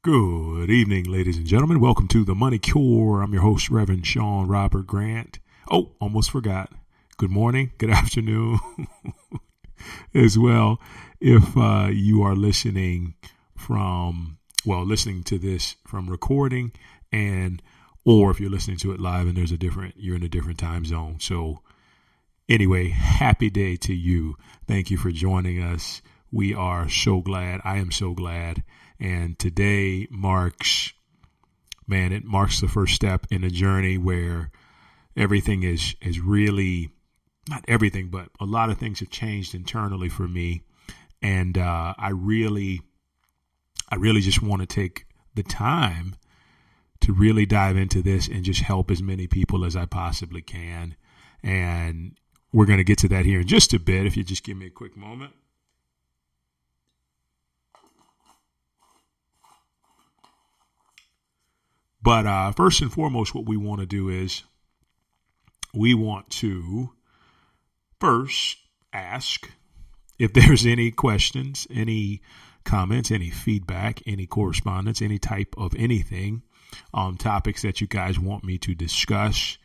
Good evening, ladies and gentlemen. Welcome to the Money Cure. I'm your host, Reverend Sean Robert Grant. Oh, almost forgot. Good morning, good afternoon as well. If you are listening listening to this from recording or if you're listening to it live and you're in a different time zone. So anyway, happy day to you. Thank you for joining us. We are so glad. I am so glad. And today marks the first step in a journey where everything is really, not everything, but a lot of things have changed internally for me. And I really just want to take the time to really dive into this and just help as many people as I possibly can. And we're going to get to that here in just a bit. If you just give me a quick moment. But first and foremost, what we want to do is we want to first ask if there's any questions, any comments, any feedback, any correspondence, any type of anything, topics that you guys want me to discuss.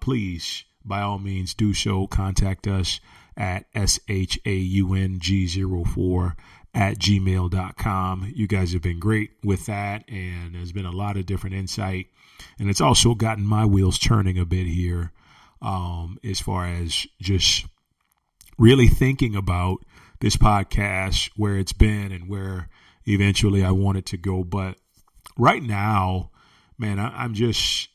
Please, by all means, do so. Contact us at shaung04@gmail.com. You guys have been great with that, and there's been a lot of different insight, and it's also gotten my wheels turning a bit here as far as just really thinking about this podcast, where it's been and where eventually I want it to go. But right now, man, I'm just,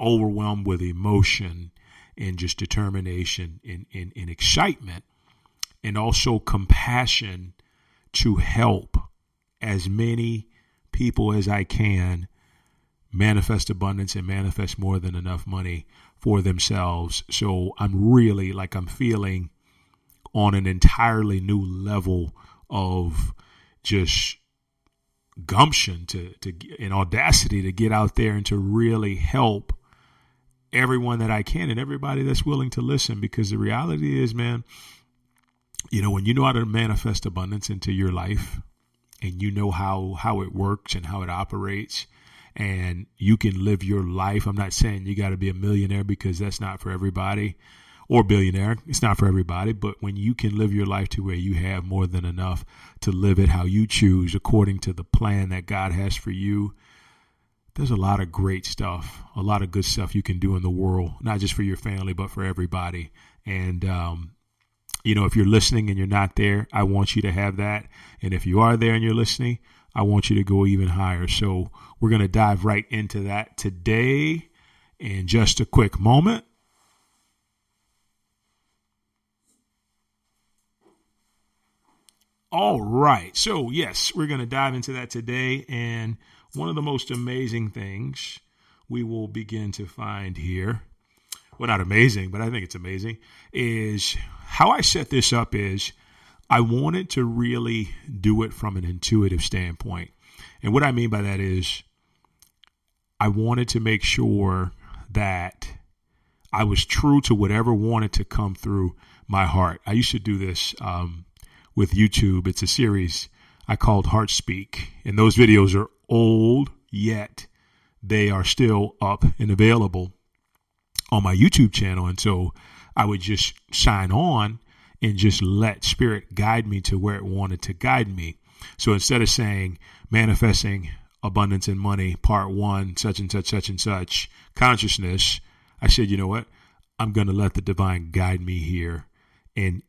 overwhelmed with emotion and just determination and excitement, and also compassion to help as many people as I can manifest abundance and manifest more than enough money for themselves. So I'm feeling on an entirely new level of just gumption and audacity to get out there and to really help everyone that I can and everybody that's willing to listen. Because the reality is, man, when you know how to manifest abundance into your life, and you know how it works and how it operates, and you can live your life. I'm not saying you got to be a millionaire, because that's not for everybody, or billionaire. It's not for everybody. But when you can live your life to where you have more than enough to live it how you choose, according to the plan that God has for you, there's a lot of great stuff, a lot of good stuff you can do in the world, not just for your family, but for everybody. And, if you're listening and you're not there, I want you to have that. And if you are there and you're listening, I want you to go even higher. So we're going to dive right into that today in just a quick moment. All right. So, yes, we're going to dive into that today. And one of the most amazing things we will begin to find here, well, not amazing, but I think it's amazing, is how I set this up is I wanted to really do it from an intuitive standpoint. And what I mean by that is I wanted to make sure that I was true to whatever wanted to come through my heart. I used to do this with YouTube. It's a series I called Heart Speak. And those videos are old, yet they are still up and available on my YouTube channel. And so I would just sign on and just let spirit guide me to where it wanted to guide me. So instead of saying manifesting abundance and money, part 1, such and such consciousness, I said, you know what? I'm going to let the divine guide me here and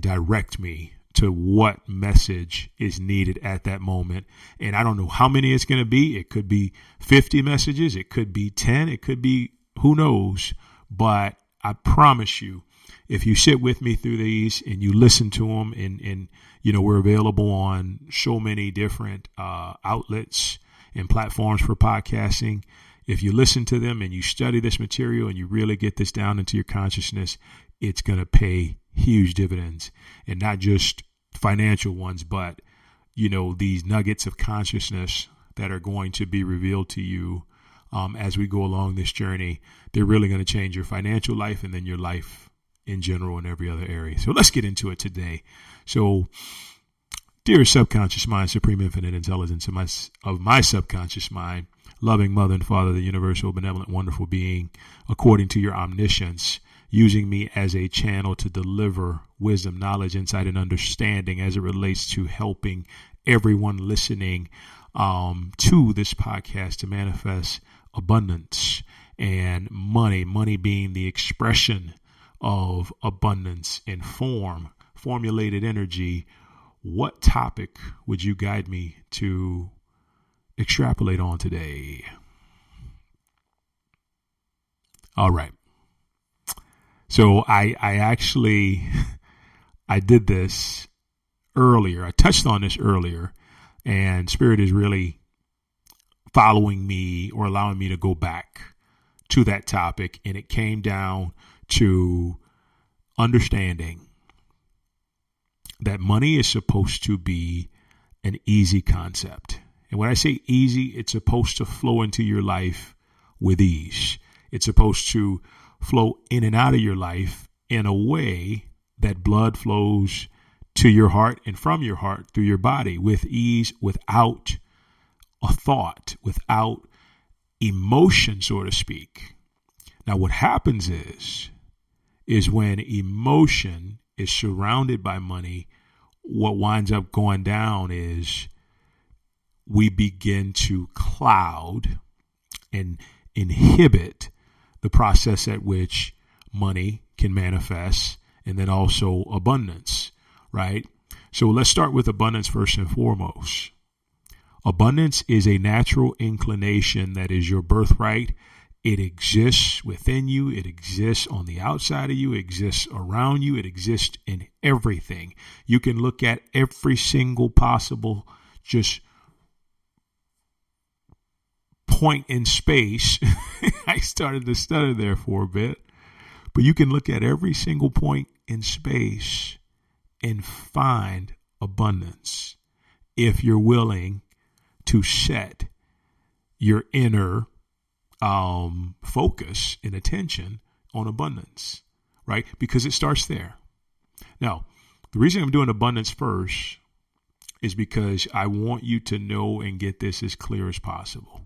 direct me to what message is needed at that moment. And I don't know how many it's going to be. It could be 50 messages. It could be 10. It could be who knows. But I promise you, if you sit with me through these and you listen to them, and we're available on so many different outlets and platforms for podcasting. If you listen to them and you study this material and you really get this down into your consciousness, it's going to pay huge dividends, and not just financial ones, but, these nuggets of consciousness that are going to be revealed to you as we go along this journey. They're really going to change your financial life and then your life in general in every other area. So let's get into it today. So Dear subconscious mind, supreme infinite intelligence of my subconscious mind, loving mother and father, the universal, benevolent, wonderful being, according to your omniscience, using me as a channel to deliver wisdom, knowledge, insight, and understanding as it relates to helping everyone listening to this podcast to manifest abundance and money being the expression of abundance in formulated energy. What topic would you guide me to extrapolate on today? All right. So I actually, I did this earlier. I touched on this earlier, and Spirit is really following me or allowing me to go back to that topic. And it came down to understanding that money is supposed to be an easy concept. And when I say easy, it's supposed to flow into your life with ease. It's supposed to flow in and out of your life in a way that blood flows to your heart and from your heart through your body with ease, without a thought, without emotion, so to speak. Now, what happens is when emotion is surrounded by money, what winds up going down is we begin to cloud and inhibit the process at which money can manifest, and then also abundance, right? So let's start with abundance first and foremost. Abundance is a natural inclination that is your birthright. It exists within you. It exists on the outside of you. It exists around you. It exists in everything. You can look at every single possible just point in space. I started to stutter there for a bit, but you can look at every single point in space and find abundance if you're willing to set your inner focus and attention on abundance, right? Because it starts there. Now, the reason I'm doing abundance first is because I want you to know and get this as clear as possible.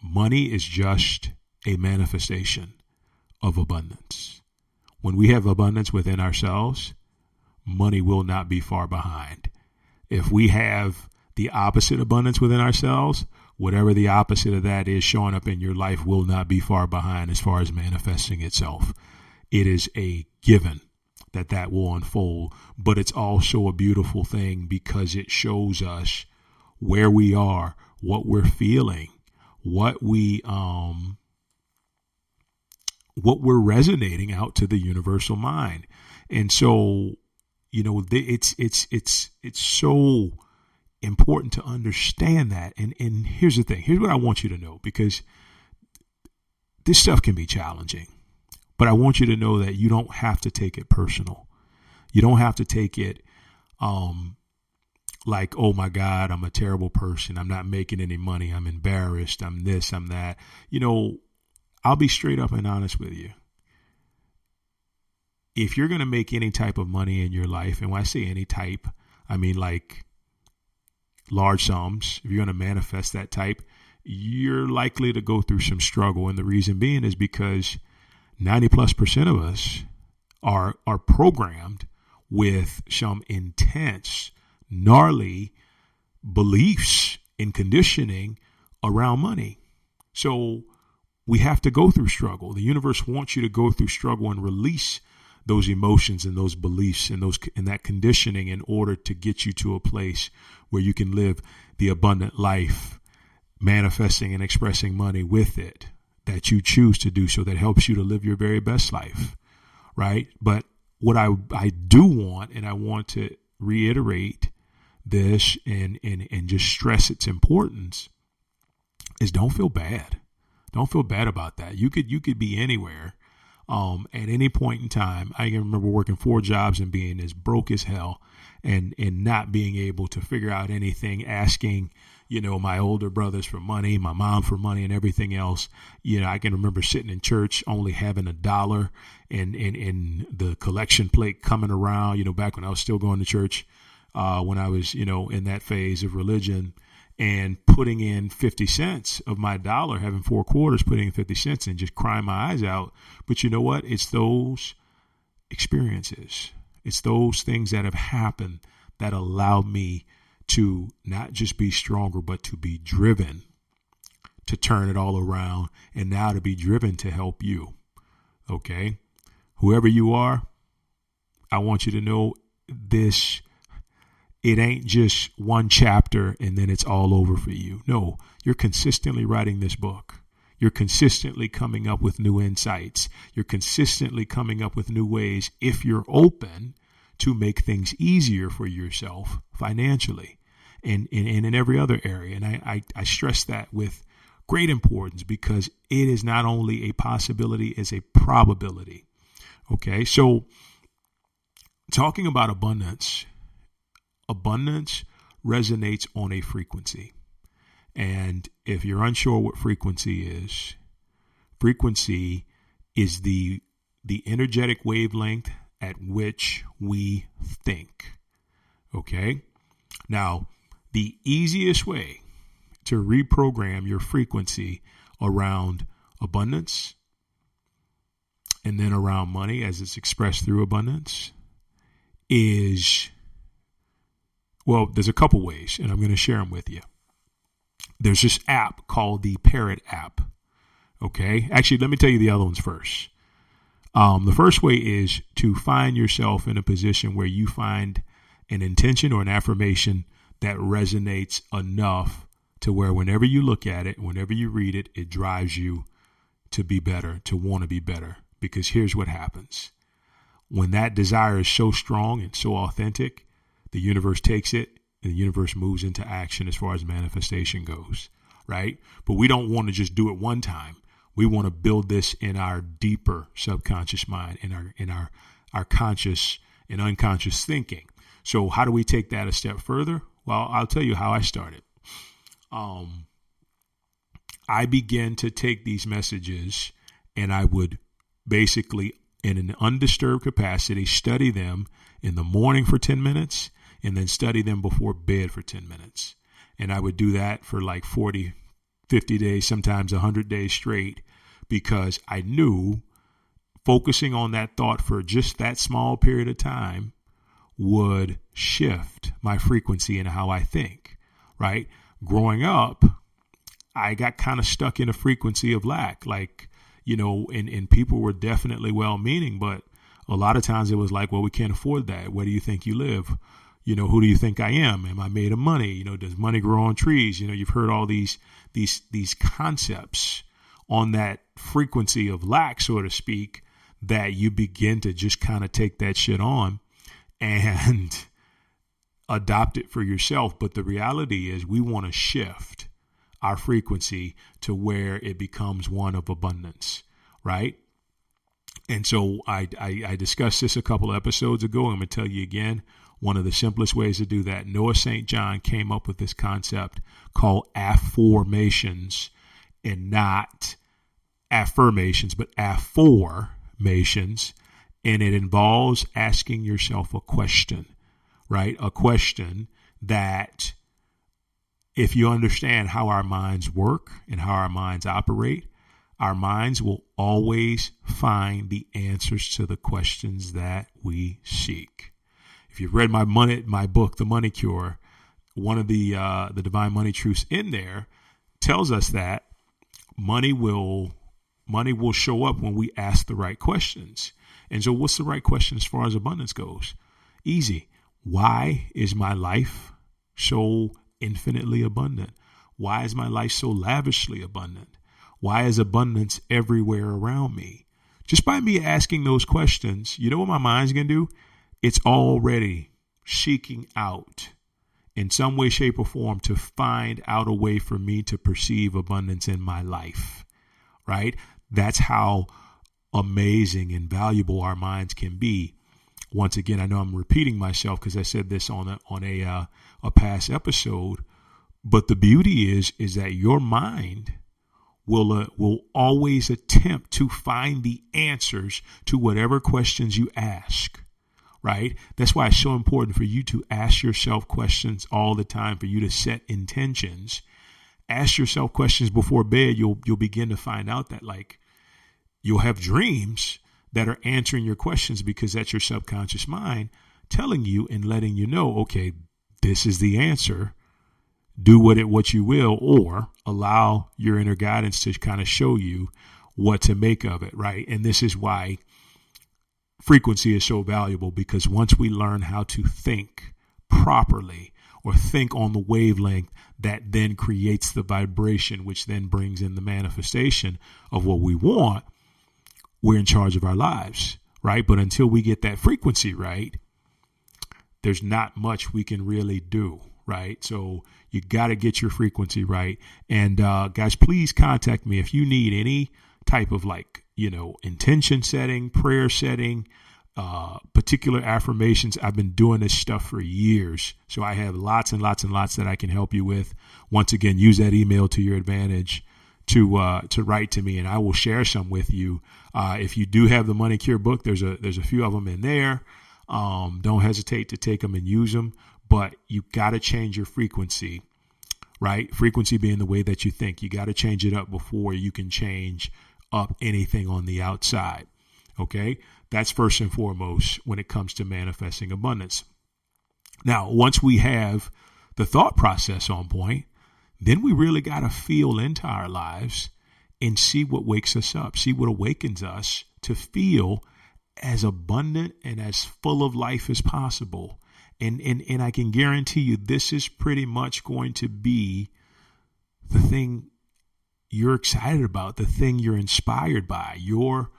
Money is just a manifestation of abundance. When we have abundance within ourselves, money will not be far behind. If we have the opposite abundance within ourselves, whatever the opposite of that is showing up in your life will not be far behind as far as manifesting itself. It is a given that will unfold, but it's also a beautiful thing because it shows us where we are, what we're feeling, what we're resonating out to the universal mind. And so, it's so important to understand that. And here's the thing. Here's what I want you to know, because this stuff can be challenging, but I want you to know that you don't have to take it personal. You don't have to take it like, oh my God, I'm a terrible person. I'm not making any money. I'm embarrassed. I'm this, I'm that. I'll be straight up and honest with you. If you're going to make any type of money in your life, and when I say any type, I mean like large sums, if you're going to manifest that type, you're likely to go through some struggle. And the reason being is because 90+% of us are programmed with some intense, gnarly beliefs and conditioning around money. So we have to go through struggle. The universe wants you to go through struggle and release those emotions and those beliefs and that conditioning in order to get you to a place where you can live the abundant life, manifesting and expressing money with it that you choose to do, so that helps you to live your very best life, right? But what I do want, and I want to reiterate this and just stress its importance, is don't feel bad. Don't feel bad about that. You could be anywhere at any point in time. I can remember working 4 jobs and being as broke as hell and not being able to figure out anything, asking, my older brothers for money, my mom for money and everything else. I can remember sitting in church only having $1 and the collection plate coming around, back when I was still going to church. when I was, in that phase of religion, and putting in 50 cents of my dollar, having 4 quarters, putting in 50 cents and just crying my eyes out. But you know what? It's those experiences. It's those things that have happened that allowed me to not just be stronger, but to be driven to turn it all around, and now to be driven to help you. Okay? Whoever you are, I want you to know this. It ain't just one chapter and then it's all over for you. No, you're consistently writing this book. You're consistently coming up with new insights. You're consistently coming up with new ways, if you're open, to make things easier for yourself financially and in every other area. And I stress that with great importance, because it is not only a possibility, it's a probability. Okay, so talking about abundance resonates on a frequency. And if you're unsure what frequency is the energetic wavelength at which we think. Okay? Now, the easiest way to reprogram your frequency around abundance and then around money as it's expressed through abundance is, well, there's a couple ways, and I'm going to share them with you. There's this app called the Parrot app. Okay. Actually, let me tell you the other ones first. The first way is to find yourself in a position where you find an intention or an affirmation that resonates enough to where whenever you look at it, whenever you read it, it drives you to be better, to want to be better. Because here's what happens. When that desire is so strong and so authentic, the universe takes it and the universe moves into action as far as manifestation goes, right? But we don't want to just do it one time. We want to build this in our deeper subconscious mind, in our conscious and unconscious thinking. So how do we take that a step further? Well, I'll tell you how I started. I began to take these messages and I would basically, in an undisturbed capacity, study them in the morning for 10 minutes and then study them before bed for 10 minutes. And I would do that for like 40, 50 days, sometimes 100 days straight, because I knew focusing on that thought for just that small period of time would shift my frequency and how I think, right? Growing up, I got kind of stuck in a frequency of lack, and people were definitely well-meaning, but a lot of times it was like, well, we can't afford that. Where do you think you live? Who do you think I am? Am I made of money? Does money grow on trees? You've heard all these concepts on that frequency of lack, so to speak, that you begin to just kind of take that shit on and adopt it for yourself. But the reality is we want to shift our frequency to where it becomes one of abundance, right? And so I discussed this a couple of episodes ago. I'm going to tell you again, one of the simplest ways to do that. Noah St. John came up with this concept called afformations, and not affirmations, but afformations. And it involves asking yourself a question, right? A question that, if you understand how our minds work and how our minds operate, our minds will always find the answers to the questions that we seek. If you've read my book, The Money Cure, one of the Divine Money Truths in there tells us that money will show up when we ask the right questions. And so what's the right question as far as abundance goes? Easy. Why is my life so infinitely abundant? Why is my life so lavishly abundant? Why is abundance everywhere around me? Just by me asking those questions, you know what my mind's going to do? It's already seeking out in some way, shape, or form to find out a way for me to perceive abundance in my life, right? That's how amazing and valuable our minds can be. Once again, I know I'm repeating myself because I said this on a past episode, but the beauty is that your mind will always attempt to find the answers to whatever questions you ask, right? That's why it's so important for you to ask yourself questions all the time, for you to set intentions. Ask yourself questions before bed. You'll begin to find out that like you'll have dreams that are answering your questions, because that's your subconscious mind telling you and letting you know, okay, this is the answer. Do what you will, or allow your inner guidance to kind of show you what to make of it, right? And this is why frequency is so valuable, because once we learn how to think properly, or think on the wavelength, that then creates the vibration, which then brings in the manifestation of what we want, we're in charge of our lives, right? But until we get that frequency right, there's not much we can really do, right? So you got to get your frequency right. And guys, please contact me if you need any type of intention setting, prayer setting, particular affirmations. I've been doing this stuff for years, so I have lots and lots and lots that I can help you with. Once again, use that email to your advantage to write to me, and I will share some with you. If you do have the Money Cure book, there's a few of them in there. Don't hesitate to take them and use them, but you got to change your frequency, right? Frequency being the way that you think. You got to change it up before you can change up anything on the outside. Okay. That's first and foremost when it comes to manifesting abundance. Now, once we have the thought process on point, then we really got to feel into our lives and see what wakes us up, see what awakens us to feel as abundant and as full of life as possible. And I can guarantee you this is pretty much going to be the thing you're excited about, the thing you're inspired by, your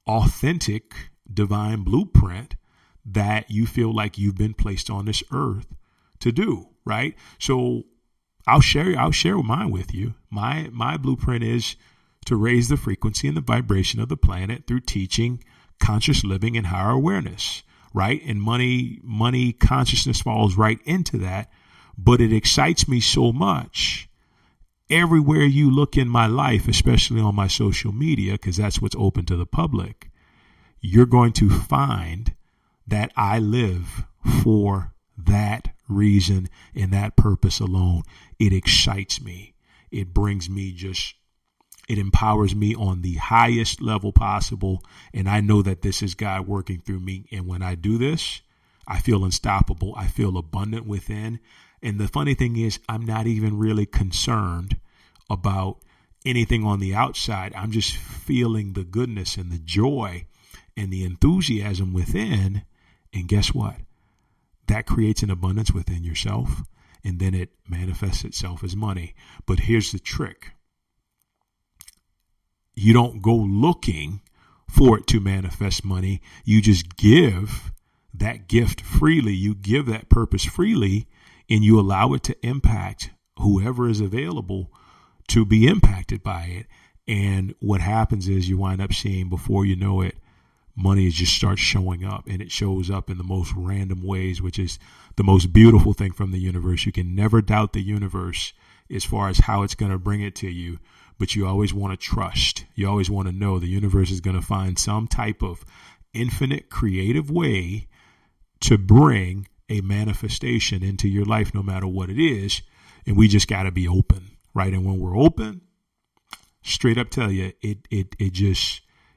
authentic divine blueprint that you feel like you've been placed on this earth to do, right? So I'll share mine with you. My blueprint is to raise the frequency and the vibration of the planet through teaching, conscious living, and higher awareness, right? And money consciousness falls right into that, but it excites me so much. Everywhere you look in my life, especially on my social media, because that's what's open to the public, you're going to find that I live for that reason and that purpose alone. It excites me. It brings me it empowers me on the highest level possible. And I know that this is God working through me. And when I do this, I feel unstoppable. I feel abundant within. And the funny thing is, I'm not even really concerned about anything on the outside. I'm just feeling the goodness and the joy and the enthusiasm within. And guess what? That creates an abundance within yourself, and then it manifests itself as money. But here's the trick. You don't go looking for it to manifest money. You just give that gift freely. You give that purpose freely, and you allow it to impact whoever is available to be impacted by it. And what happens is you wind up seeing, before you know it, money just starts showing up, and it shows up in the most random ways, which is the most beautiful thing from the universe. You can never doubt the universe as far as how it's going to bring it to you, but you always want to trust. You always want to know the universe is going to find some type of infinite creative way to bring a manifestation into your life, no matter what it is. And we just got to be open, right? And when we're open, straight up tell you,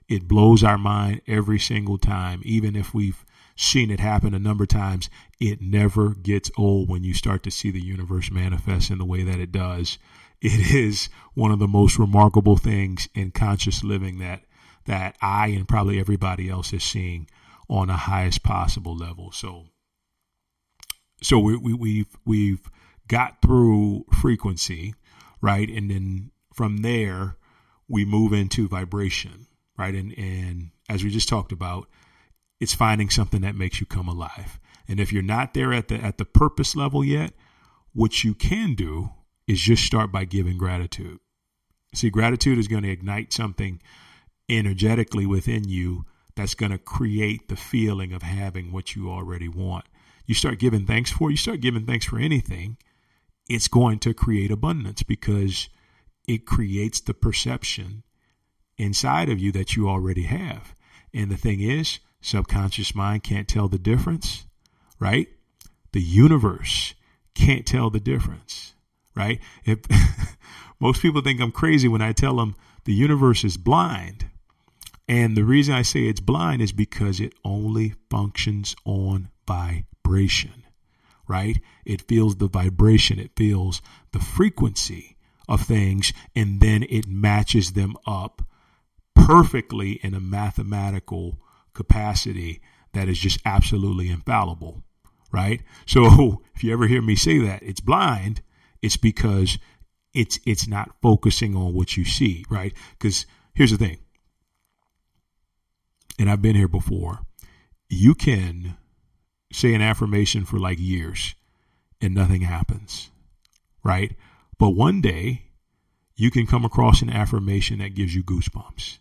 it blows our mind every single time. Even if we've seen it happen a number of times, it never gets old when you start to see the universe manifest in the way that it does. It is one of the most remarkable things in conscious living that I and probably everybody else is seeing on the highest possible level. So we've got through frequency, right? And then from there, we move into vibration. Right. And as we just talked about, it's finding something that makes you come alive. And if you're not there at the purpose level yet, what you can do is just start by giving gratitude. See, gratitude is going to ignite something energetically within you that's going to create the feeling of having what you already want. You start giving thanks for anything, it's going to create abundance, because it creates the perception inside of you that you already have. And the thing is, Subconscious mind can't tell the difference, right? The universe can't tell the difference, right? If most people think I'm crazy when I tell them the universe is blind. And the reason I say it's blind is because it only functions on vibration, right? It feels the vibration. It feels the frequency of things, and then it matches them up perfectly in a mathematical capacity that is just absolutely infallible, right? So if you ever hear me say that it's blind, it's because it's not focusing on what you see, right? Because here's the thing, and I've been here before. You can say an affirmation for like years and nothing happens, right? But one day you can come across an affirmation that gives you goosebumps,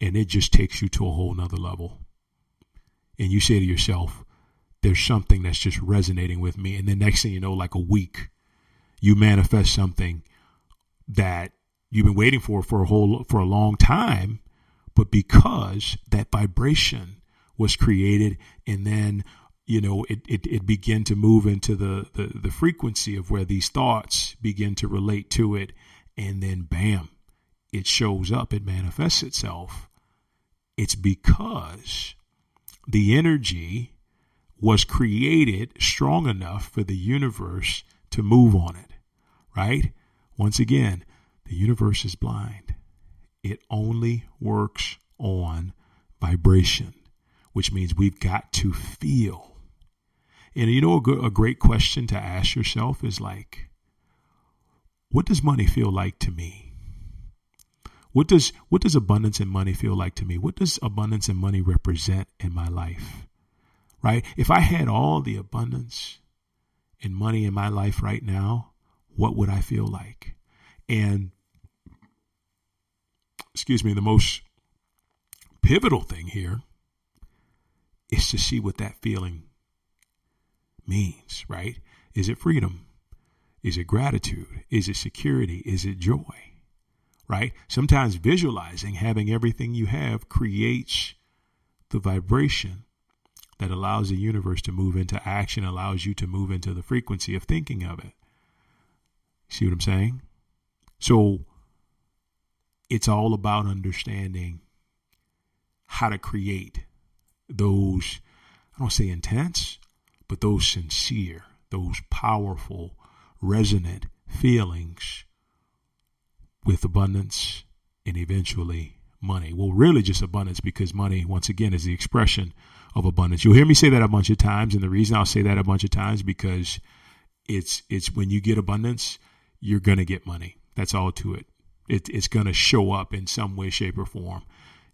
and it just takes you to a whole nother level. And you say to yourself, there's something that's just resonating with me. And then next thing you know, like a week, you manifest something that you've been waiting for a long time, but because that vibration was created, and then it began to move into the frequency of where these thoughts begin to relate to it, and then bam, it shows up, it manifests itself. It's because the energy was created strong enough for the universe to move on it, right? Once again, the universe is blind. It only works on vibration, which means we've got to feel. And a great question to ask yourself is like, what does money feel like to me? What does abundance and money feel like to me? What does abundance and money represent in my life? Right? If I had all the abundance and money in my life right now, what would I feel like? And the most pivotal thing here is to see what that feeling means, right? Is it freedom? Is it gratitude? Is it security? Is it joy? Right? Sometimes visualizing having everything you have creates the vibration that allows the universe to move into action, allows you to move into the frequency of thinking of it. See what I'm saying? So it's all about understanding how to create those, I don't say intense, but those sincere, those powerful, resonant feelings with abundance and eventually money. Well, really just abundance, because money, once again, is the expression of abundance. You'll hear me say that a bunch of times. And the reason I'll say that a bunch of times, because it's when you get abundance, you're going to get money. That's all to it. It's going to show up in some way, shape, or form.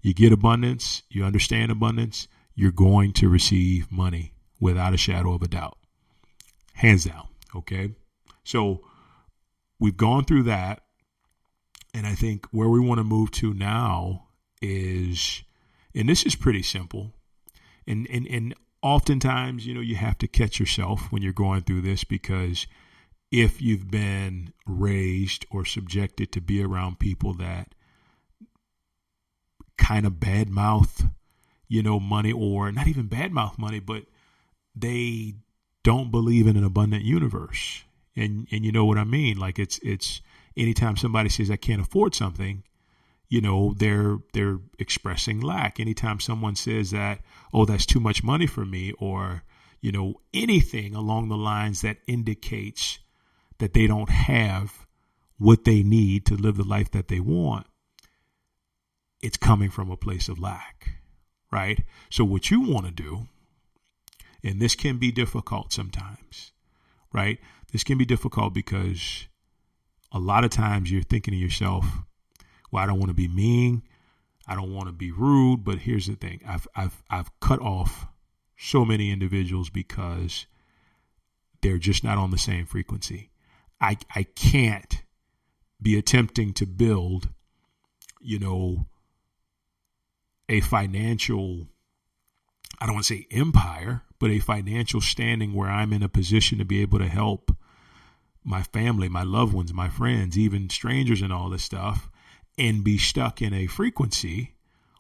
You get abundance, you understand abundance, you're going to receive money without a shadow of a doubt. Hands down. Okay. So we've gone through that. And I think where we want to move to now is, and this is pretty simple. And oftentimes, you have to catch yourself when you're going through this, because if you've been raised or subjected to be around people that kind of badmouth, money, or not even badmouth money, but they don't believe in an abundant universe. And you know what I mean? Like it's anytime somebody says I can't afford something, they're expressing lack. Anytime someone says that, oh, that's too much money for me, or, anything along the lines that indicates that they don't have what they need to live the life that they want, it's coming from a place of lack, right? So what you want to do, and this can be difficult sometimes, right? This can be difficult because a lot of times you're thinking to yourself, well, I don't want to be mean, I don't want to be rude, but here's the thing. I've cut off so many individuals because they're just not on the same frequency. I can't be attempting to build, a financial, I don't want to say empire, but a financial standing where I'm in a position to be able to help my family, my loved ones, my friends, even strangers and all this stuff, and be stuck in a frequency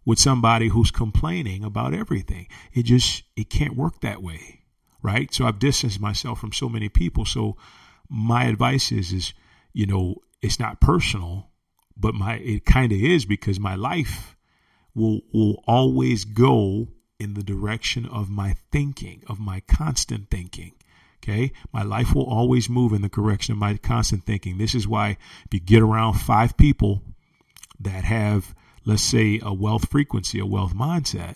with somebody who's complaining about everything. It can't work that way, right? So I've distanced myself from so many people. So my advice is, it's not personal, but it kind of is, because my life will always go in the direction of my thinking, of my constant thinking. Okay. My life will always move in the direction of my constant thinking. This is why if you get around 5 people that have, let's say, a wealth frequency, a wealth mindset,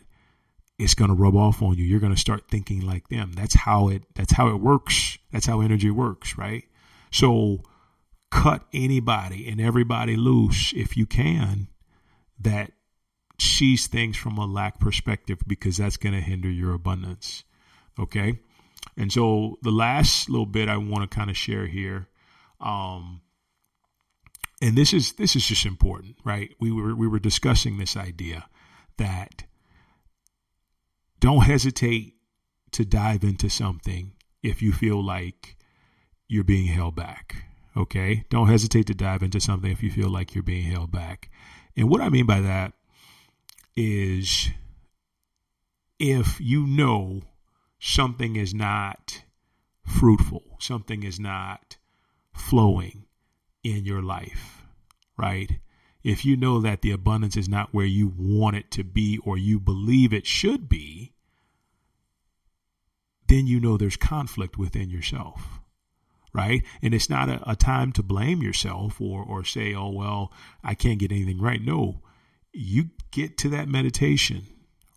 it's going to rub off on you. You're going to start thinking like them. That's how it works. That's how energy works, right? So cut anybody and everybody loose if you can that sees things from a lack perspective, because that's going to hinder your abundance. Okay. And so the last little bit I want to kind of share here, and this is just important, right? We were discussing this idea that don't hesitate to dive into something if you feel like you're being held back. Okay. Don't hesitate to dive into something if you feel like you're being held back. And what I mean by that is, if you know something is not fruitful, something is not flowing in your life, right? If you know that the abundance is not where you want it to be or you believe it should be, then you know there's conflict within yourself, right? And it's not a time to blame yourself or say, oh, well, I can't get anything right. No, you get to that meditation,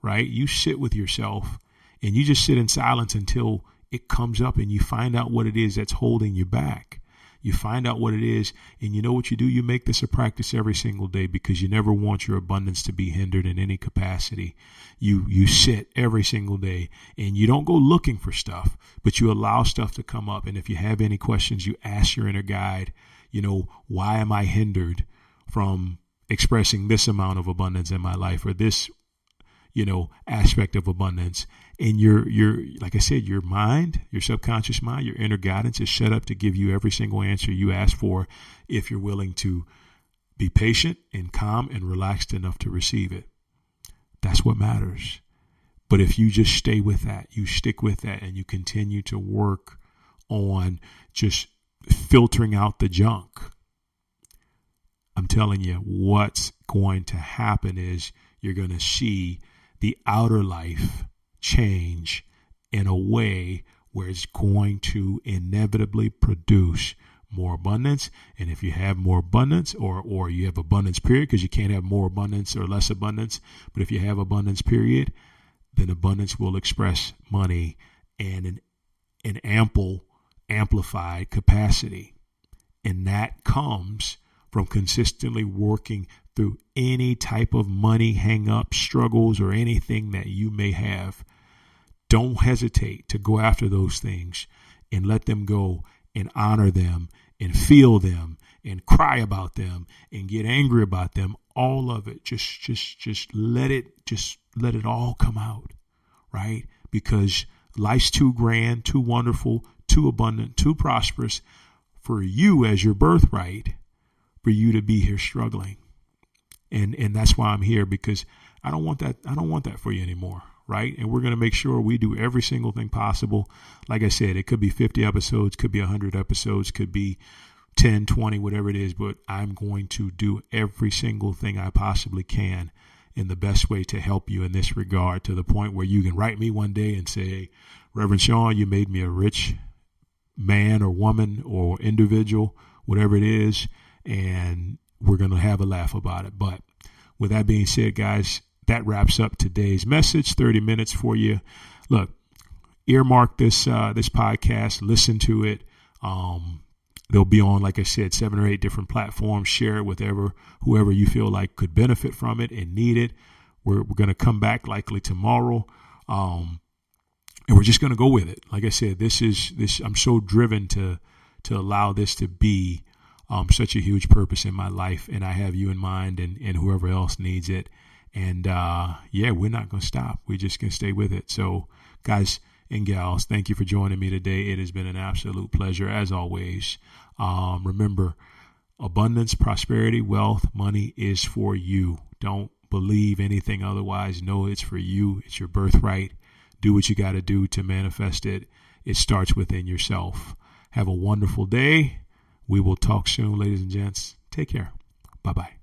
right? You sit with yourself and you just sit in silence until it comes up and you find out what it is that's holding you back. You find out what it is, and you know what you do? You make this a practice every single day, because you never want your abundance to be hindered in any capacity. You sit every single day and you don't go looking for stuff, but you allow stuff to come up. And if you have any questions, you ask your inner guide, why am I hindered from expressing this amount of abundance in my life, or this, aspect of abundance? And your like I said, your mind, your subconscious mind, your inner guidance is set up to give you every single answer you ask for, if you're willing to be patient and calm and relaxed enough to receive it. That's what matters. But if you just stay with that, you stick with that, and you continue to work on just filtering out the junk, I'm telling you, what's going to happen is you're going to see the outer life change in a way where it's going to inevitably produce more abundance. And if you have more abundance, or you have abundance period, because you can't have more abundance or less abundance, but if you have abundance period, then abundance will express money and an amplified capacity. And that comes from consistently working through any type of money hang-up, struggles, or anything that you may have. Don't hesitate to go after those things and let them go, and honor them and feel them and cry about them and get angry about them. All of it. Just let it all come out, right? Because life's too grand, too wonderful, too abundant, too prosperous for you as your birthright, for you to be here struggling. And that's why I'm here, because I don't want that for you anymore. Right. And we're going to make sure we do every single thing possible. Like I said, it could be 50 episodes, could be 100 episodes, could be 10, 20, whatever it is. But I'm going to do every single thing I possibly can in the best way to help you in this regard, to the point where you can write me one day and say, hey, Reverend Sean, you made me a rich man or woman or individual, whatever it is. And we're going to have a laugh about it. But with that being said, guys, that wraps up today's message. 30 minutes for you. Look, earmark this podcast. Listen to it. They'll be on, like I said, 7 or 8 different platforms. Share it with whoever you feel like could benefit from it and need it. We're going to come back likely tomorrow, and we're just going to go with it. Like I said, this. I'm so driven to allow this to be such a huge purpose in my life, and I have you in mind, and whoever else needs it. And we're not going to stop. We're just going to stay with it. So, guys and gals, thank you for joining me today. It has been an absolute pleasure, as always. Remember, abundance, prosperity, wealth, money is for you. Don't believe anything otherwise. Know it's for you. It's your birthright. Do what you got to do to manifest it. It starts within yourself. Have a wonderful day. We will talk soon, ladies and gents. Take care. Bye-bye.